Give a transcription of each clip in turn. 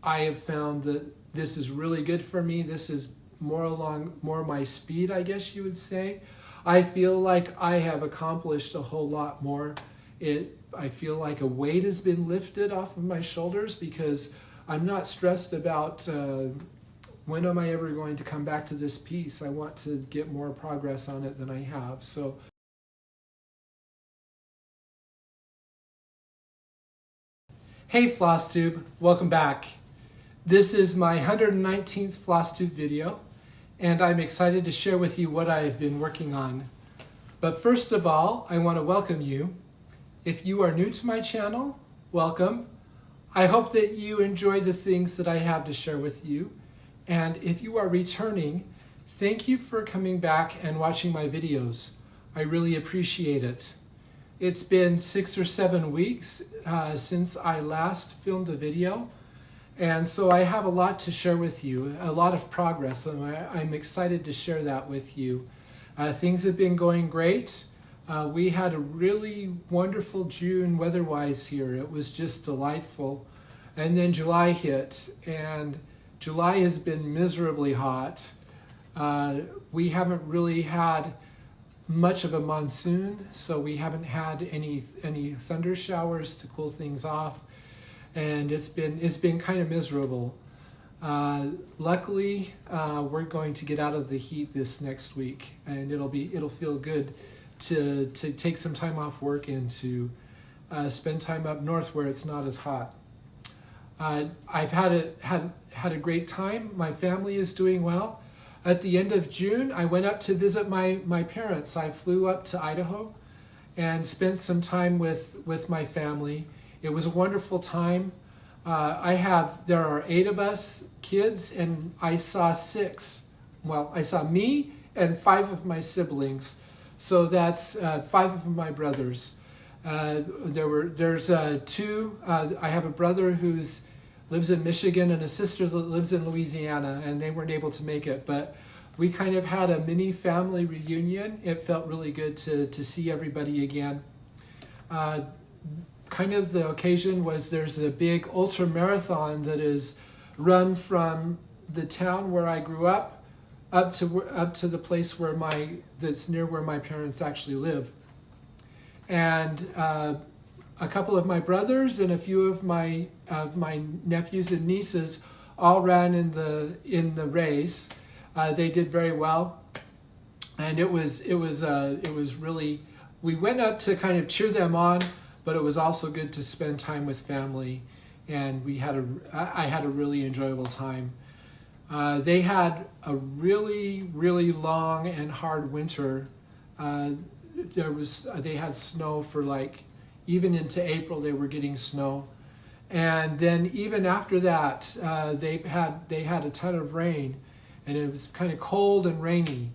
I have found that this is really good for me. This is more my speed, I guess you would say. I feel like I have accomplished a whole lot more. I feel like a weight has been lifted off of my shoulders because I'm not stressed about when am I ever going to come back to this piece. I want to get more progress on it than I have. So hey Floss Tube, welcome back. This is my 119th Floss Tube video, and I'm excited to share with you what I've been working on. But first of all, I want to welcome you. If you are new to my channel, welcome. I hope that you enjoy the things that I have to share with you. And if you are returning, thank you for coming back and watching my videos. I really appreciate it. It's been 6 or 7 weeks since I last filmed a video, and so I have a lot to share with you, a lot of progress, and I'm excited to share that with you. Things have been going great. We had a really wonderful June weather-wise here. It was just delightful. And then July hit, and July has been miserably hot. We haven't really had much of a monsoon, so we haven't had any thunder showers to cool things off, and it's been kind of miserable. Luckily, we're going to get out of the heat this next week, and it'll feel good to take some time off work and to spend time up north where it's not as hot. I've had a great time. My family is doing well. At the end of June, I went up to visit my parents. I flew up to Idaho and spent some time with my family. It was a wonderful time. There are 8 of us kids, and I saw 6. Well, I saw me and 5 of my siblings. So that's 5 of my brothers. There's 2. I have a brother who lives in Michigan and a sister that lives in Louisiana, and they weren't able to make it. But we kind of had a mini family reunion. It felt really good to see everybody again. Kind of the occasion was there's a big ultra marathon that is run from the town where I grew up to the place that's near where my parents actually live. And a couple of my brothers and a few of my nephews and nieces all ran in the race. They did very well, and it was really, we went up to kind of cheer them on, but it was also good to spend time with family, and I had a really enjoyable time. They had a really, really long and hard winter. They had snow for even into April. They were getting snow, and then even after that, they had a ton of rain, and it was kind of cold and rainy.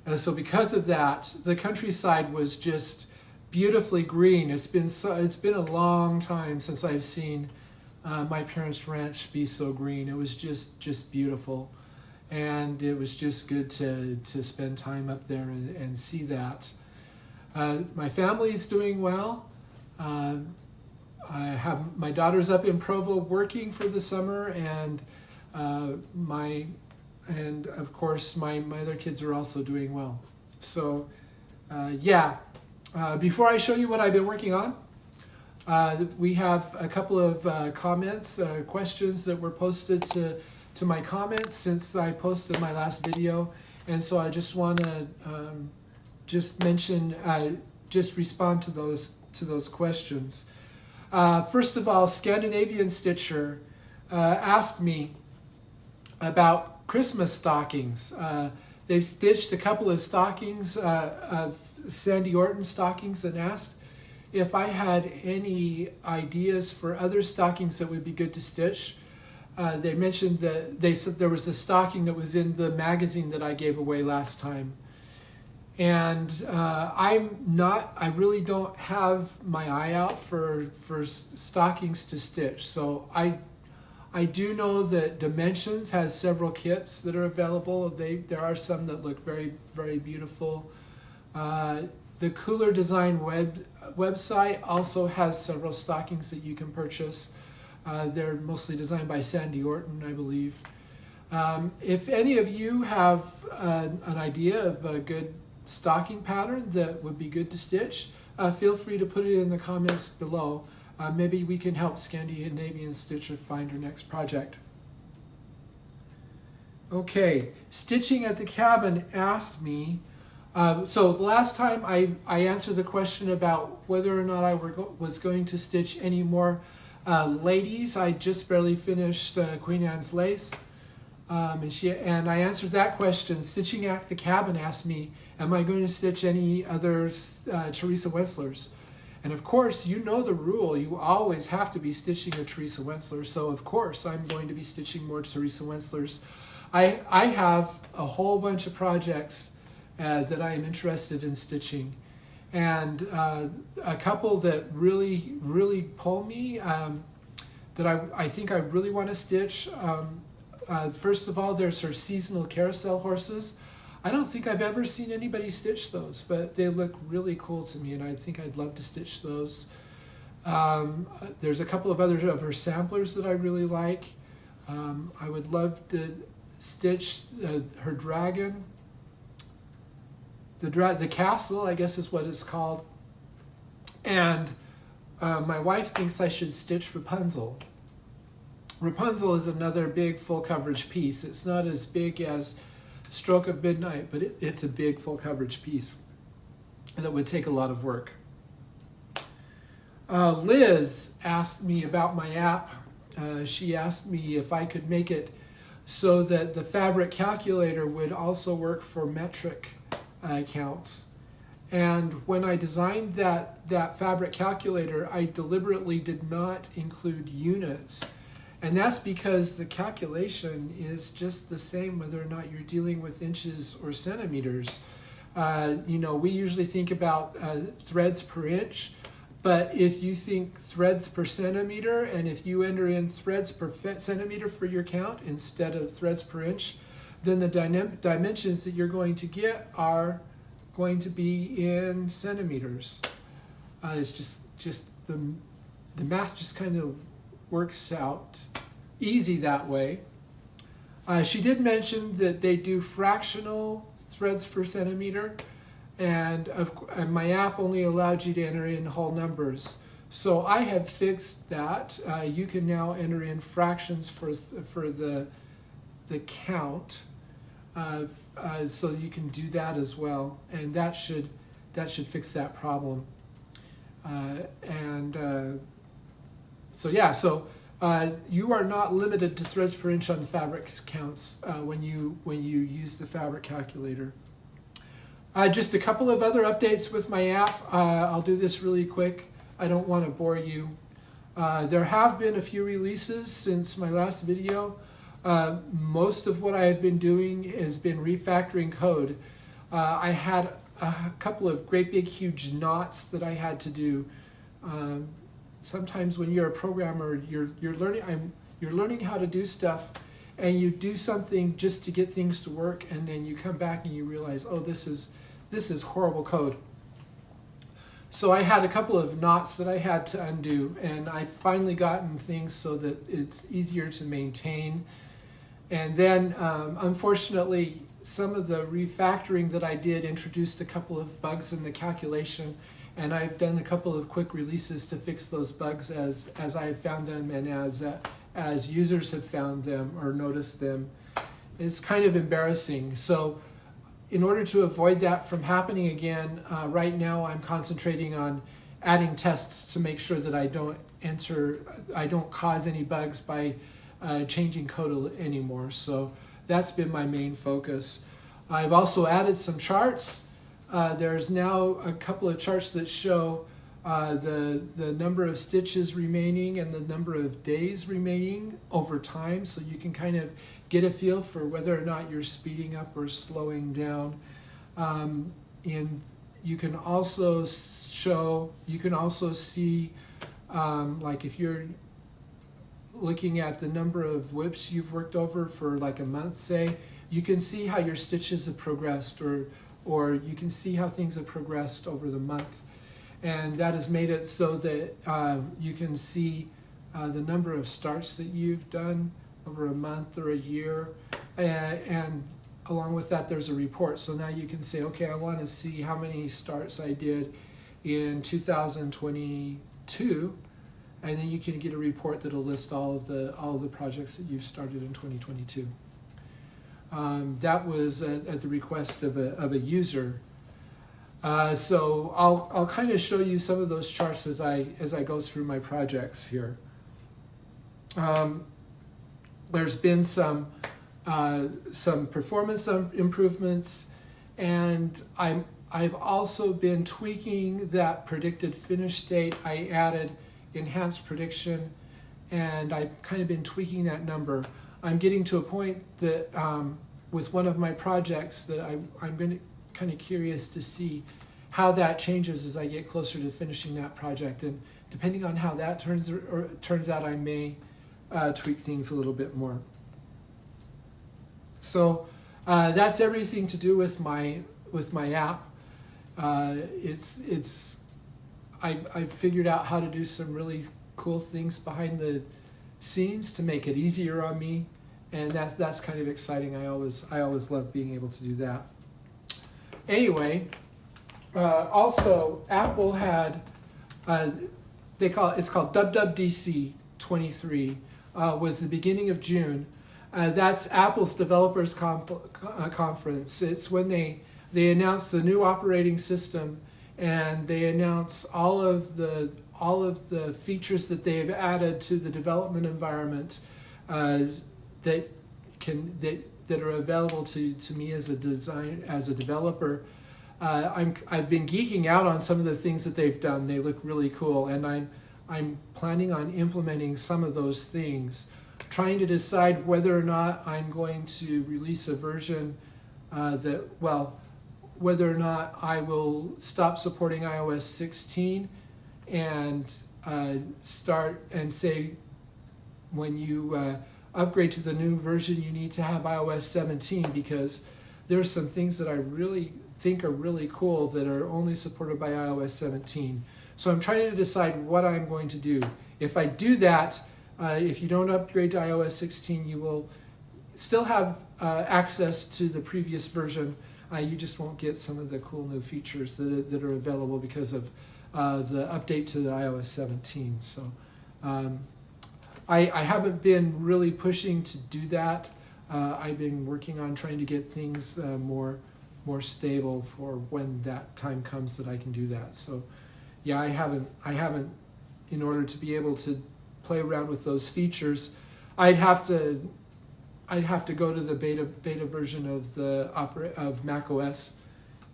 And so because of that, the countryside was just beautifully green. It's been a long time since I've seen my parents' ranch be so green. It was just beautiful, and it was just good to spend time up there and see that. My family is doing well. I have my daughters up in Provo working for the summer, and of course my other kids are also doing well. So before I show you what I've been working on, we have a couple of comments, questions that were posted to my comments since I posted my last video, and so I just want to respond to those questions. First of all, Scandinavian Stitcher asked me about Christmas stockings. They've stitched a couple of stockings, of Sandy Orton stockings, and asked if I had any ideas for other stockings that would be good to stitch. They mentioned that they said there was a stocking that was in the magazine that I gave away last time. And I really don't have my eye out for stockings to stitch. So I do know that Dimensions has several kits that are available. There are some that look very, very beautiful. The Cooler Design website also has several stockings that you can purchase. They're mostly designed by Sandy Orton, I believe. If any of you have an idea of a good stocking pattern that would be good to stitch, feel free to put it in the comments below. Maybe we can help Scandinavian Stitcher find her next project. Okay, Stitching at the Cabin asked me, so last time I answered the question about whether or not I was going to stitch any more ladies. I just barely finished Queen Anne's Lace. And I answered that question. Stitching at the Cabin asked me, am I going to stitch any other Teresa Wentzlers? And of course, you know the rule. You always have to be stitching a Teresa Wentzler. So of course, I'm going to be stitching more Teresa Wentzlers. I have a whole bunch of projects that I am interested in stitching. And a couple that really pull me, that I think I really want to stitch. First of all, there's her seasonal carousel horses. I don't think I've ever seen anybody stitch those, but they look really cool to me, and I think I'd love to stitch those. There's a couple of others of her samplers that I really like. I would love to stitch her dragon. The castle, I guess is what it's called. And my wife thinks I should stitch Rapunzel. Rapunzel is another big full coverage piece. It's not as big as Stroke of Midnight, but it's a big full coverage piece that would take a lot of work. Liz asked me about my app. She asked me if I could make it so that the fabric calculator would also work for metric counts. And when I designed that fabric calculator, I deliberately did not include units. And that's because the calculation is just the same whether or not you're dealing with inches or centimeters. We usually think about threads per inch, but if you think threads per centimeter, and if you enter in threads per centimeter for your count instead of threads per inch, then the dimensions that you're going to get are going to be in centimeters. It's just the math just kind of works out easy that way. She did mention that they do fractional threads per centimeter, and my app only allowed you to enter in whole numbers. So I have fixed that. You can now enter in fractions for the count, so you can do that as well, and that should fix that problem. So you are not limited to threads per inch on the fabric counts when you use the fabric calculator. Just a couple of other updates with my app. I'll do this really quick. I don't want to bore you. There have been a few releases since my last video. Most of what I have been doing has been refactoring code. I had a couple of great big huge knots that I had to do. Sometimes when you're a programmer, you're learning how to do stuff, and you do something just to get things to work, and then you come back and you realize, oh, this is horrible code. So I had a couple of knots that I had to undo, and I've finally gotten things so that it's easier to maintain. And then, unfortunately, some of the refactoring that I did introduced a couple of bugs in the calculation, and I've done a couple of quick releases to fix those bugs as I have found them and as users have found them or noticed them. It's kind of embarrassing. So in order to avoid that from happening again, right now I'm concentrating on adding tests to make sure that I don't cause any bugs by changing code anymore. So that's been my main focus. I've also added some charts. There's now a couple of charts that show the number of stitches remaining and the number of days remaining over time, so you can kind of get a feel for whether or not you're speeding up or slowing down. And you can also see, like if you're looking at the number of whips you've worked over for like a month, say, you can see how your stitches have progressed, or you can see how things have progressed over the month. And that has made it so that you can see the number of starts that you've done over a month or a year, and along with that there's a report. So now you can say, okay, I want to see how many starts I did in 2022, and then you can get a report that'll list all of the projects that you've started in 2022. That was at the request of a user. So I'll kind of show you some of those charts as I go through my projects here. There's been some performance improvements, and I've also been tweaking that predicted finish date. I added enhanced prediction, and I've kind of been tweaking that number. I'm getting to a point that with one of my projects that I'm going to kind of curious to see how that changes as I get closer to finishing that project, and depending on how that turns out, I may tweak things a little bit more. So that's everything to do with my app. I figured out how to do some really cool things behind the scenes to make it easier on me, and that's kind of exciting. I always love being able to do that. Anyway, also Apple had it's called WWDC 23 was the beginning of June. That's Apple's developers conference. It's when they announce the new operating system, and they announce all of the features that they have added to the development environment that are available to me as a developer. I've been geeking out on some of the things that they've done. They look really cool, and I'm planning on implementing some of those things, trying to decide whether or not I'm going to release a version whether or not I will stop supporting iOS 16 and start and say when you upgrade to the new version you need to have iOS 17, because there are some things that I really think are really cool that are only supported by iOS 17. So I'm trying to decide what I'm going to do. If I do that, if you don't upgrade to iOS 16, you will still have access to the previous version. You just won't get some of the cool new features that are available because of the update to the iOS 17. So I haven't been really pushing to do that. I've been working on trying to get things more stable for when that time comes that I can do that. So yeah, I haven't in order to be able to play around with those features, I'd have to go to the beta version of Mac OS,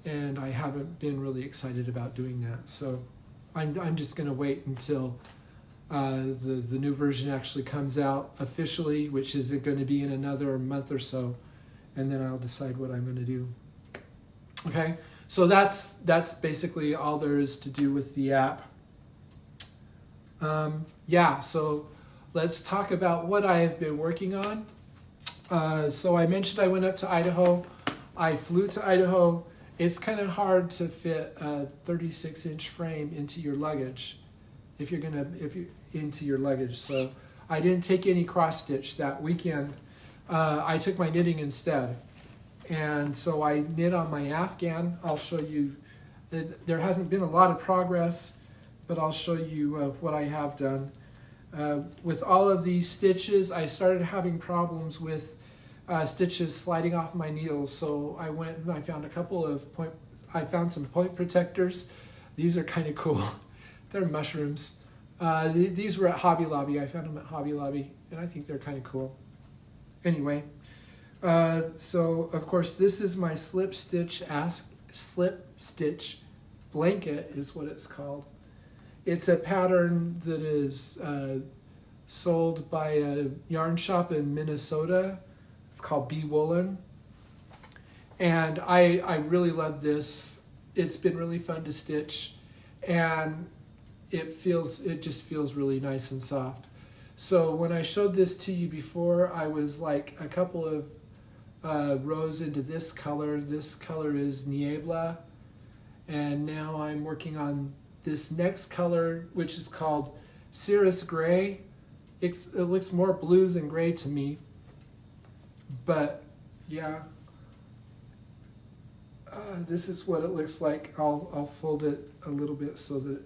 and I haven't been really excited about doing that. So I'm just going to wait until the new version actually comes out officially, which is going to be in another month or so, and then I'll decide what I'm going to do. Okay, so that's basically all there is to do with the app. So let's talk about what I have been working on. So I mentioned I went up to Idaho. I flew to Idaho. It's kind of hard to fit a 36-inch frame into your luggage into your luggage. So I didn't take any cross stitch that weekend. I took my knitting instead. And so I knit on my Afghan. I'll show you. There hasn't been a lot of progress, but I'll show you what I have done. With all of these stitches, I started having problems with stitches sliding off my needles. So I went and I found some point protectors. These are kind of cool. They're mushrooms. These were at Hobby Lobby. I found them at Hobby Lobby, and I think they're kind of cool. Anyway, so of course this is my slip stitch blanket is what it's called. It's a pattern that is sold by a yarn shop in Minnesota. It's called Bee Woolen. And I really love this. It's been really fun to stitch, and it just feels really nice and soft. So when I showed this to you before, I was like a couple of rows into this color. This color is Niebla. And now I'm working on this next color, which is called Cirrus Gray. it looks more blue than gray to me. But yeah, this is what it looks like. I'll fold it a little bit so that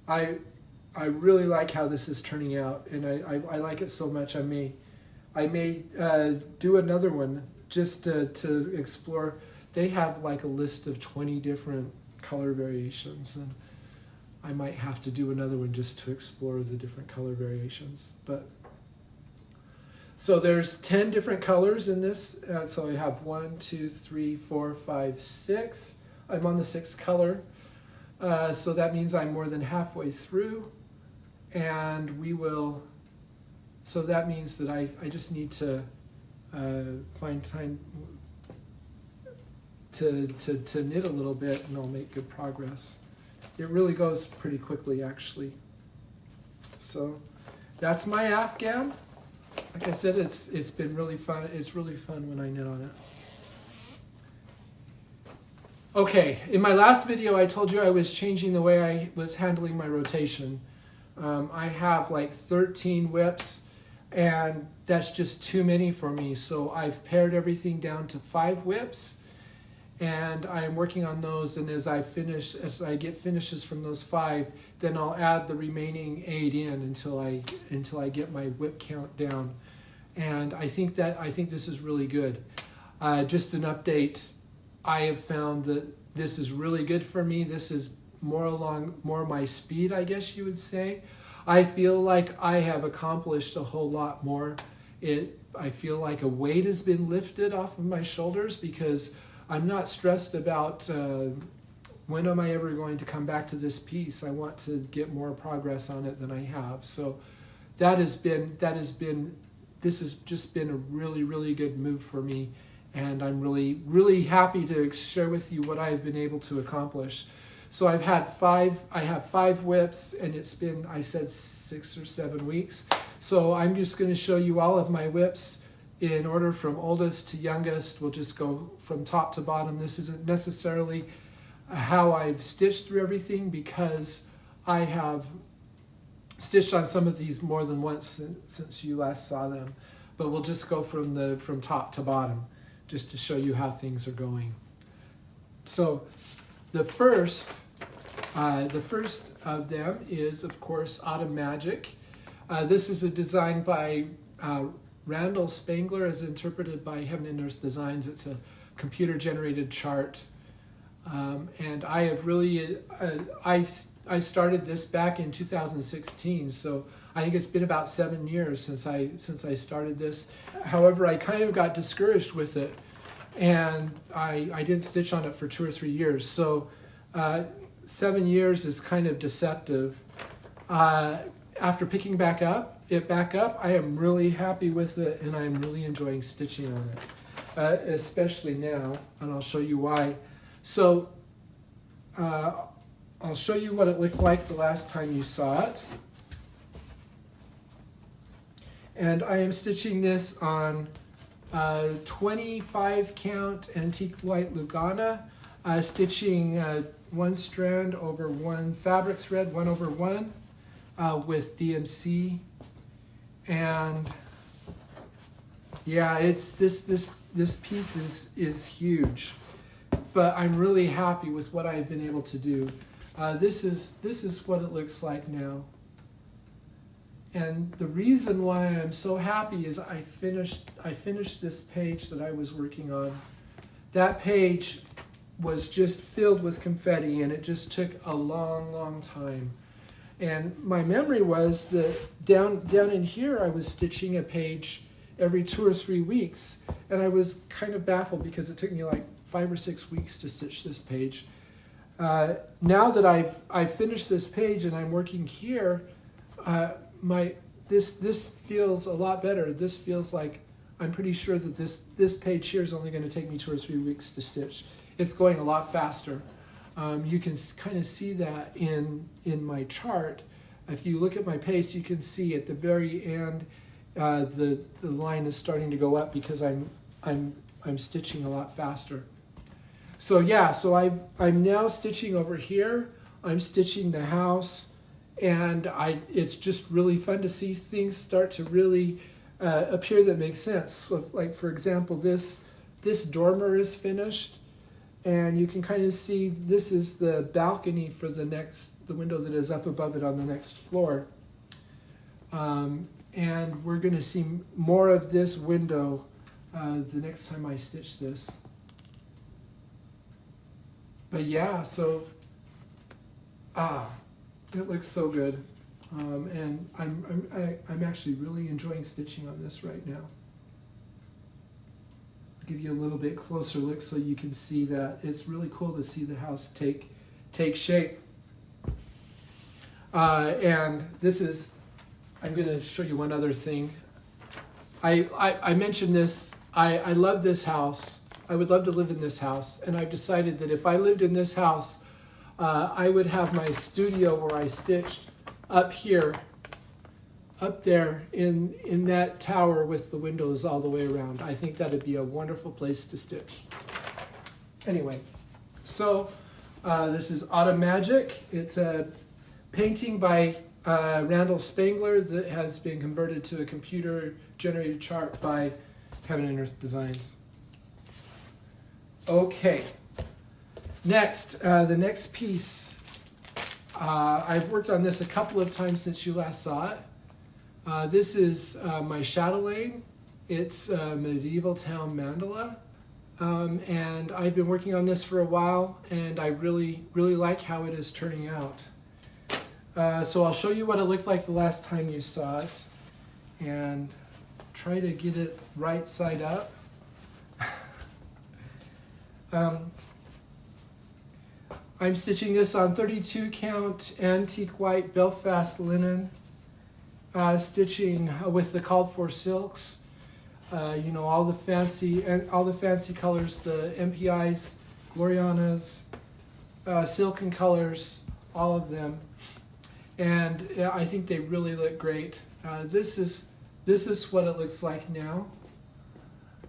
I really like how this is turning out, and I like it so much. I may do another one just to explore. They have like a list of 20 different color variations, and I might have to do another one just to explore the different color variations. But so there's 10 different colors in this. So I have 1, 2, 3, 4, 5, 6. I'm on the 6th color. So that means I'm more than halfway through. And we will, so that means that I just need to find time to knit a little bit, and I'll make good progress. It really goes pretty quickly, actually. So that's my Afghan. Like I said, it's been really fun. It's really fun when I knit on it. Okay, in my last video, I told you I was changing the way I was handling my rotation. I have like 13 whips, and that's just too many for me. So I've pared everything down to 5 whips, and I'm working on those. And as I get finishes from those 5, then I'll add the remaining 8 in until I get my whip count down. And I think this is really good. Just an update. I have found that this is really good for me. This is more my speed, I guess you would say. I feel like I have accomplished a whole lot more. I feel like a weight has been lifted off of my shoulders because I'm not stressed about when am I ever going to come back to this piece. I want to get more progress on it than I have. So this has just been a really, really good move for me. And I'm really, really happy to share with you what I've been able to accomplish. So I have 5 whips, and it's been, I said, 6 or 7 weeks. So I'm just going to show you all of my whips in order from oldest to youngest. We'll just go from top to bottom. This isn't necessarily how I've stitched through everything, because I have stitched on some of these more than once since you last saw them. But we'll just go from top to bottom, just to show you how things are going. So the first of them is, of course, Autumn Magic. This is a design by Randal Spangler, as interpreted by Heaven and Earth Designs. It's a computer-generated chart. And I have really, I started this back in 2016, so I think it's been about 7 years since I started this. However, I kind of got discouraged with it, and I didn't stitch on it for 2 or 3 years. So 7 years is kind of deceptive. After picking back up, I am really happy with it, and I'm really enjoying stitching on it, especially now, and I'll show you why. So I'll show you what it looked like the last time you saw it. And I am stitching this on 25 count Antique White Lugana, stitching 1 strand over 1 fabric thread, 1 over 1, with DMC. And yeah, it's this piece is huge, but I'm really happy with what I've been able to do. This is what it looks like now. And the reason why I'm so happy is I finished this page that I was working on. That page was just filled with confetti, and it just took a long, long time. And my memory was that down in here I was stitching a page every 2 or 3 weeks, and I was kind of baffled because it took me like 5 or 6 weeks to stitch this page. Now that I've finished this page and I'm working here, this feels a lot better. This feels like I'm pretty sure that this page here is only going to take me 2 or 3 weeks to stitch. It's going a lot faster. You can kind of see that in my chart. If you look at my pace, you can see at the very end the line is starting to go up because I'm stitching a lot faster. So yeah, so I'm now stitching over here. I'm stitching the house, And it's just really fun to see things start to really appear that make sense. So, like, for example, this dormer is finished, and you can kind of see this is the balcony for the window that is up above it on the next floor. And we're going to see more of this window the next time I stitch this. But yeah, so it looks so good, and I'm actually really enjoying stitching on this right now. I'll give you a little bit closer look so you can see that it's really cool to see the house take shape. And this is, I'm going to show you one other thing. I mentioned this. I love this house. I would love to live in this house, and I've decided that if I lived in this house, I would have my studio where I stitched up here, up there in that tower with the windows all the way around. I think that'd be a wonderful place to stitch. Anyway, so this is Autumn Magic. It's a painting by Randal Spangler that has been converted to a computer-generated chart by Heaven and Earth Designs. Okay. Next, the next piece, I've worked on this a couple of times since you last saw it. This is my Chatelaine. It's medieval town mandala, and I've been working on this for a while, and I really like how it is turning out. So I'll show you what it looked like the last time you saw it, and try to get it right side up. I'm stitching this on 32 count Antique White Belfast Linen, stitching with the called for silks. You know, all the fancy colors, the MPIs, Glorianas, silken colors, all of them. And I think they really look great. This is what it looks like now.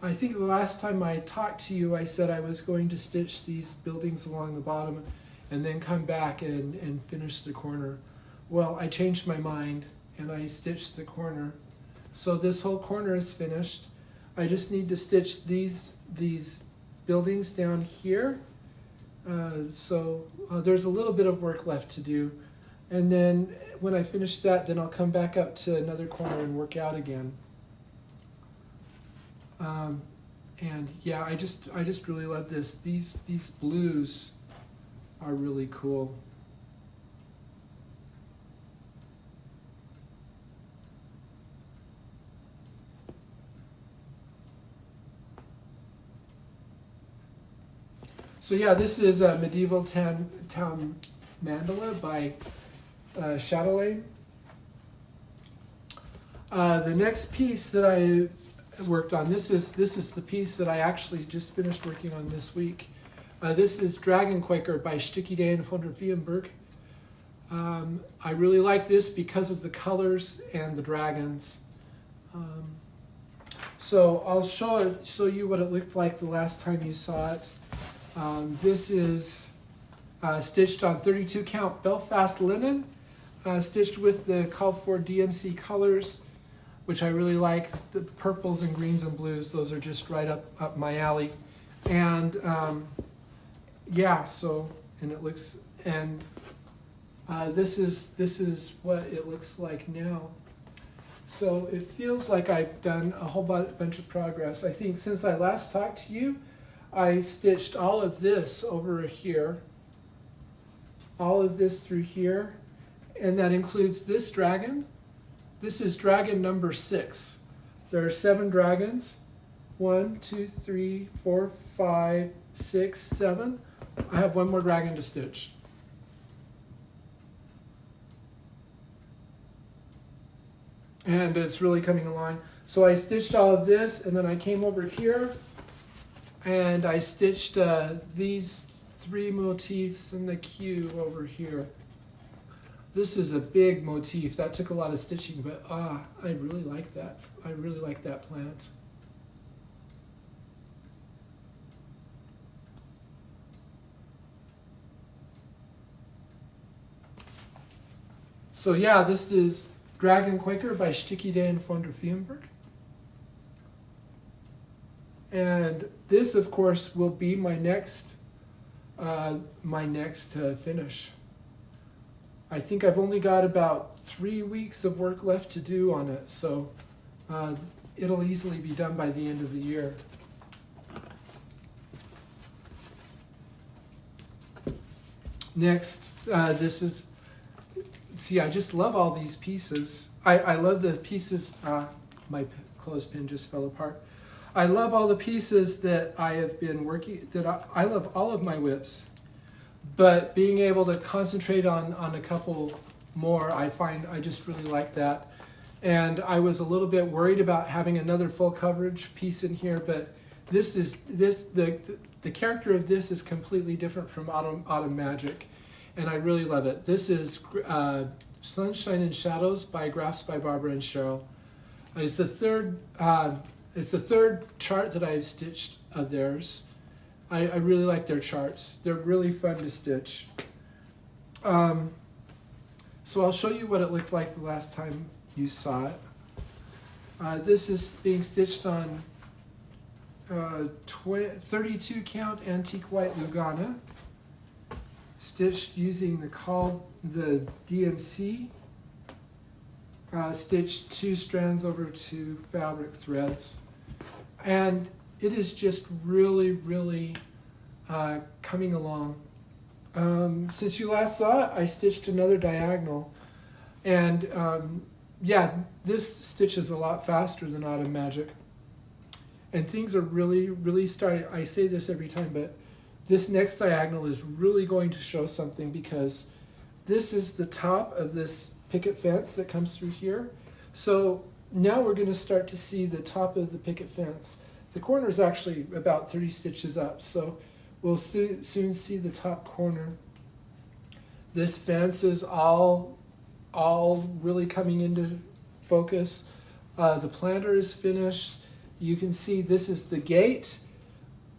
I think the last time I talked to you, I said I was going to stitch these buildings along the bottom and then come back and finish the corner. Well, I changed my mind and I stitched the corner. So this whole corner is finished. I just need to stitch these buildings down here. So there's a little bit of work left to do. And then when I finish that, then I'll come back up to another corner and work out again. And yeah, I just really love this. These blues are really cool. So yeah, this is a medieval town mandala by Chatelaine. The next piece that I worked on, this is the piece that I actually just finished working on this week. This is Dragon Quaker by Stickideen von Wiehenburg. I really like this because of the colors and the dragons. So I'll show you what it looked like the last time you saw it. This is stitched on 32 count Belfast linen, stitched with the called for DMC colors, which I really like. The purples and greens and blues, those are just right up my alley. And yeah, so, and it looks, and this is what it looks like now. So it feels like I've done a whole bunch of progress. I think since I last talked to you, I stitched all of this over here, all of this through here, and that includes this dragon. This is dragon number 6. There are 7 dragons. 1, 2, 3, 4, 5, 6, 7. I have one more dragon to stitch. And it's really coming along. So I stitched all of this, and then I came over here and I stitched these 3 motifs in the queue over here. This is a big motif. That took a lot of stitching, but I really like that. I really like that plant. So yeah, this is Dragon Quaker by Stickideen von der Wiehenburg. And this, of course, will be my next finish. I think I've only got about 3 weeks of work left to do on it, so it'll easily be done by the end of the year. Next, this is, see, I just love all these pieces. I love the pieces, my clothespin just fell apart. I love all the pieces that I have been working, I love all of my whips, but being able to concentrate on a couple more, I find I just really like that. And I was a little bit worried about having another full coverage piece in here, but the character of this is completely different from Autumn Magic, and I really love it. This is Sunshine and Shadows by Graphs by Barbara and Cheryl. It's the third chart that I've stitched of theirs. I really like their charts. They're really fun to stitch. So I'll show you what it looked like the last time you saw it. This is being stitched on 32 count Antique White Lugana, stitched using the DMC, stitched 2 strands over 2 fabric threads. And it is just really coming along. Since you last saw it, I stitched another diagonal, and yeah, this stitch is a lot faster than Autumn Magic, and things are really starting. I say this every time, but this next diagonal is really going to show something, because this is the top of this picket fence that comes through here. So now we're going to start to see the top of the picket fence. The corner is actually about 30 stitches up, so we'll soon see the top corner. This fence is all really coming into focus. The planter is finished. You can see this is the gate.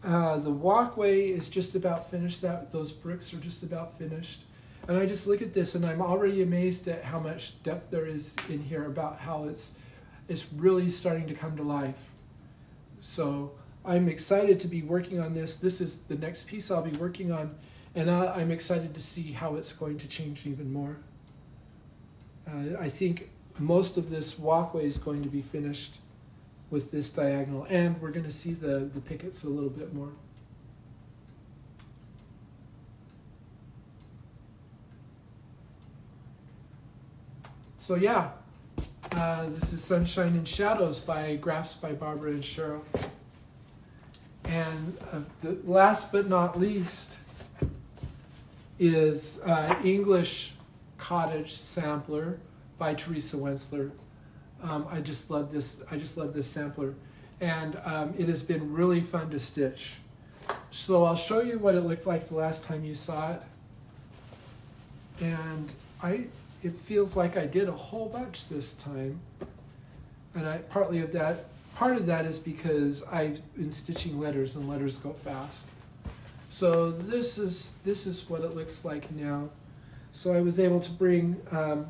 The walkway is just about finished. Those bricks are just about finished. And I just look at this and I'm already amazed at how much depth there is in here, about how it's really starting to come to life. So I'm excited to be working on this. This is the next piece I'll be working on, and I'm excited to see how it's going to change even more. I think most of this walkway is going to be finished with this diagonal, and we're going to see the pickets a little bit more. So yeah, this is Sunshine and Shadows by Graphs by Barbara and Cheryl. And the last but not least is English Cottage Sampler by Teresa Wentzler. I just love this sampler, and it has been really fun to stitch. So I'll show you what it looked like the last time you saw it, and it feels like I did a whole bunch this time, and part of that is because I've been stitching letters, and letters go fast. So this is what it looks like now. So I was able to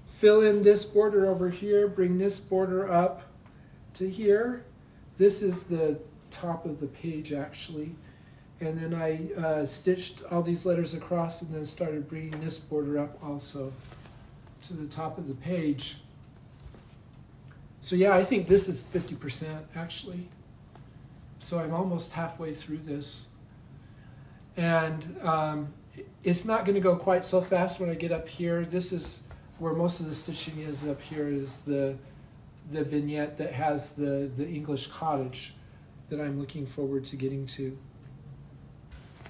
fill in this border over here, bring this border up to here. This is the top of the page actually. And then I stitched all these letters across and then started bringing this border up also to the top of the page. So yeah, I think this is 50% actually. So I'm almost halfway through this. And it's not going to go quite so fast when I get up here. This is where most of the stitching is. Up here is the vignette that has the English cottage that I'm looking forward to getting to.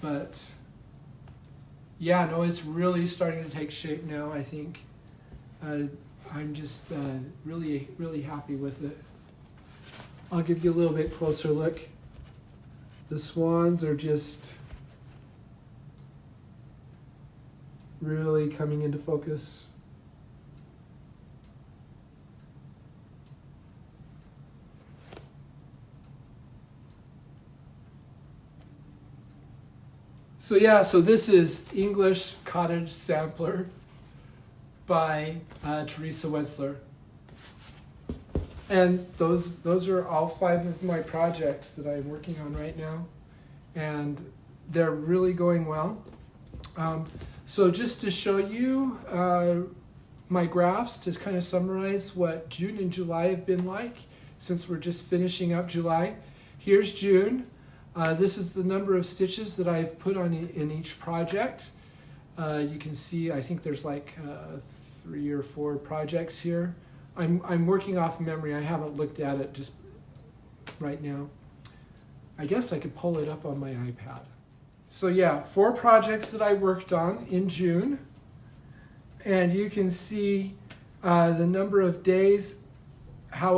But yeah, no, it's really starting to take shape now, I think. I'm just really happy with it. I'll give you a little bit closer look. The swans are just really coming into focus. So yeah, so this is English Cottage Sampler. by Teresa Wentzler. And those are all 5 of my projects that I'm working on right now, and they're really going well. So just to show you my graphs to kind of summarize what June and July have been like, since we're just finishing up July. Here's June. This is the number of stitches that I've put on in each project. You can see, I think there's like 3 or 4 projects here. I'm working off memory. I haven't looked at it just right now. I guess I could pull it up on my iPad. So yeah, 4 projects that I worked on in June. And you can see the number of days, how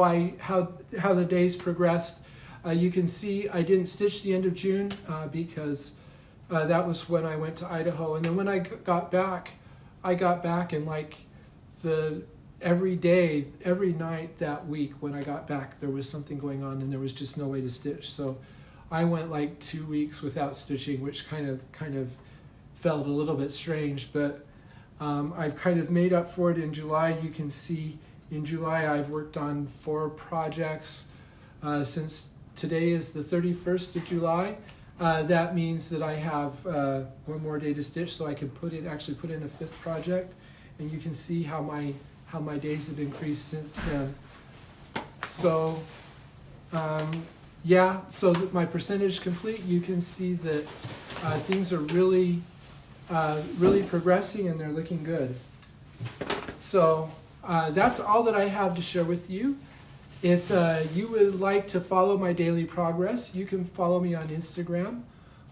the days progressed. You can see I didn't stitch the end of June because that was when I went to Idaho. And then when I got back and like every day, every night that week when I got back, there was something going on and there was just no way to stitch. So I went like 2 weeks without stitching, which kind of felt a little bit strange, but I've kind of made up for it in July. You can see in July I've worked on 4 projects. Since today is the 31st of July, that means that I have 1 more day to stitch, so I can actually put in a 5th project, and you can see how my days have increased since then. So yeah, so that my percentage complete, you can see that things are really progressing and they're looking good. So that's all that I have to share with you. If you would like to follow my daily progress, you can follow me on Instagram.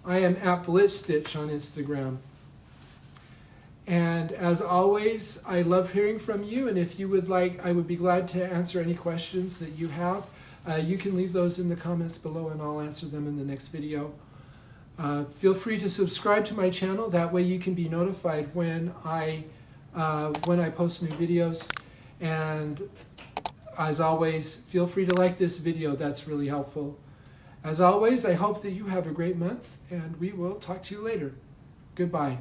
I am at blitstitch on Instagram. And as always, I love hearing from you, and if you would like, I would be glad to answer any questions that you have. You can leave those in the comments below and I'll answer them in the next video. Feel free to subscribe to my channel. That way you can be notified when I post new videos. And as always, feel free to like this video. That's really helpful. As always, I hope that you have a great month, and we will talk to you later. Goodbye.